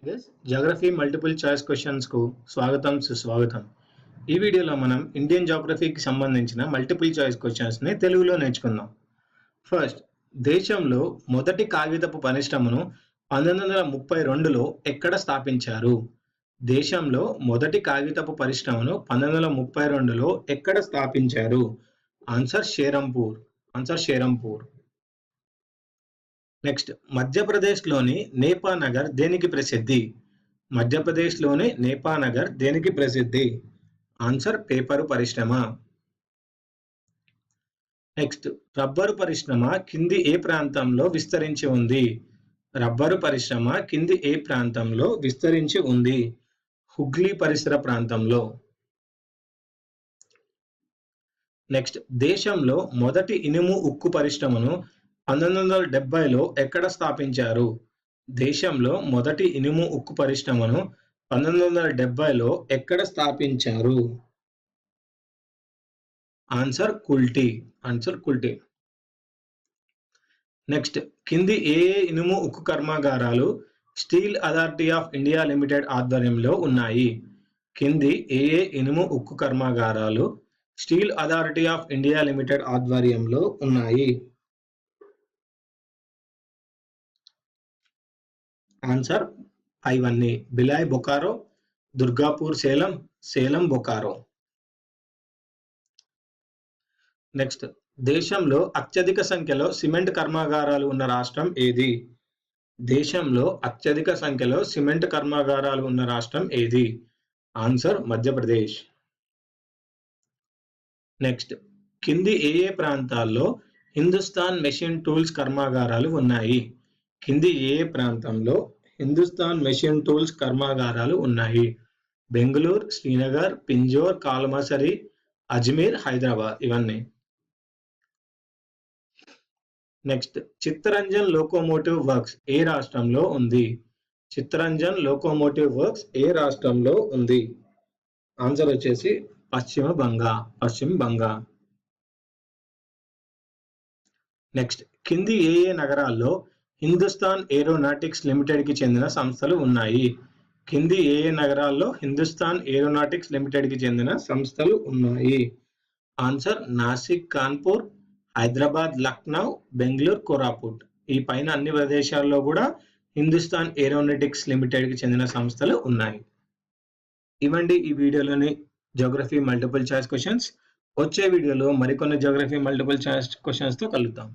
Hi guys, geography multiple choice questions కు స్వాగతం సుస్వాగతం. ఈ వీడియోలో మనం ఇండియన్ జాగ్రఫీకి సంబంధించిన మల్టిపుల్ చాయిస్ క్వశ్చన్స్ ని తెలుగులో నేర్చుకుందాం. ఫస్ట్, దేశంలో మొదటి కాగితపు పరిశ్రమను 1932లో ఎక్కడ స్థాపించారు? దేశంలో మొదటి కాగితపు పరిశ్రమను 1932లో ఎక్కడ స్థాపించారు? ఆన్సర్ షేరంపూర్. నెక్స్ట్, మధ్యప్రదేశ్లోని నేపానగర్ దేనికి ప్రసిద్ధి? మధ్యప్రదేశ్లోని నేపానగర్ దేనికి ప్రసిద్ధి? ఆన్సర్ పేపరు పరిశ్రమ. నెక్స్ట్, రబ్బరు పరిశ్రమ కింది ఏ ప్రాంతంలో విస్తరించి ఉంది? రబ్బరు పరిశ్రమ కింది ఏ ప్రాంతంలో విస్తరించి ఉంది? హుగ్లీ పరిసర ప్రాంతంలో. నెక్స్ట్, దేశంలో మొదటి ఇనుము ఉక్కు పరిశ్రమను 1970లో ఎక్కడ స్థాపించారు? దేశంలో మొదటి ఇనుము ఉక్కు పరిశ్రమను 1970లో ఎక్కడ స్థాపించారు? ఆన్సర్ కుల్టి. నెక్స్ట్, కింది ఏ ఇనుము ఉక్కు కర్మాగారాలు steel authority of India limited ఆధ్వర్యంలో ఉన్నాయి? కింది ఏ ఇనుము ఉక్కు కర్మాగారాలు steel authority of India limited ఆధ్వర్యంలో ఉన్నాయి? ఆన్సర్ ఇవన్నీ: బిలాయ్ బొకారో, దుర్గాపూర్ సేలం, సేలం బొకారో. నెక్స్ట్, దేశంలో అత్యధిక సంఖ్యలో సిమెంట్ కర్మాగారాలు ఉన్న రాష్ట్రం ఏది? దేశంలో అత్యధిక సంఖ్యలో సిమెంట్ కర్మాగారాలు ఉన్న రాష్ట్రం ఏది? ఆన్సర్ మధ్యప్రదేశ్. నెక్స్ట్, కింది ఏ ప్రాంతాల్లో హిందుస్థాన్ మెషిన్ టూల్స్ కర్మాగారాలు ఉన్నాయి? కింది ఏ ప్రాంతంలో హిందుస్థాన్ మెషిన్ టూల్స్ కర్మాగారాలు ఉన్నాయి? బెంగళూరు, శ్రీనగర్, పింజోర్, కాలమసరి, అజ్మీర్, హైదరాబాద్. ఇవన్నీ. నెక్స్ట్, చిత్తరంజన్ లోకోమోటివ్ వర్క్స్ ఏ రాష్ట్రంలో ఉంది? చిత్తరంజన్ లోకోమోటివ్ వర్క్స్ ఏ రాష్ట్రంలో ఉంది? ఆన్సర్ వచ్చేసి పశ్చిమ బంగా. నెక్స్ట్, కింది ఏ నగరాల్లో హిందుస్థాన్ ఏరోనాటిక్స్ లిమిటెడ్ కి చెందిన సంస్థలు ఉన్నాయి? కింది ఏ నగరాల్లో హిందుస్థాన్ ఏరోనాటిక్స్ లిమిటెడ్ కి చెందిన సంస్థలు ఉన్నాయి? ఆన్సర్ నాసిక్, కాన్పూర్, హైదరాబాద్, లక్నో, బెంగళూరు, కోరాపుట్. ఈ పైన అన్ని ప్రదేశాల్లో కూడా హిందుస్థాన్ ఏరోనాటిక్స్ లిమిటెడ్ కి చెందిన సంస్థలు ఉన్నాయి. ఇవండి ఈ వీడియోలోని జాగ్రఫీ మల్టిపుల్ చాయిస్ క్వశ్చన్స్. వచ్చే వీడియోలో మరికొన్ని జాగ్రఫీ మల్టిపుల్ చాయిస్ క్వశ్చన్స్ తో కలుద్దాం.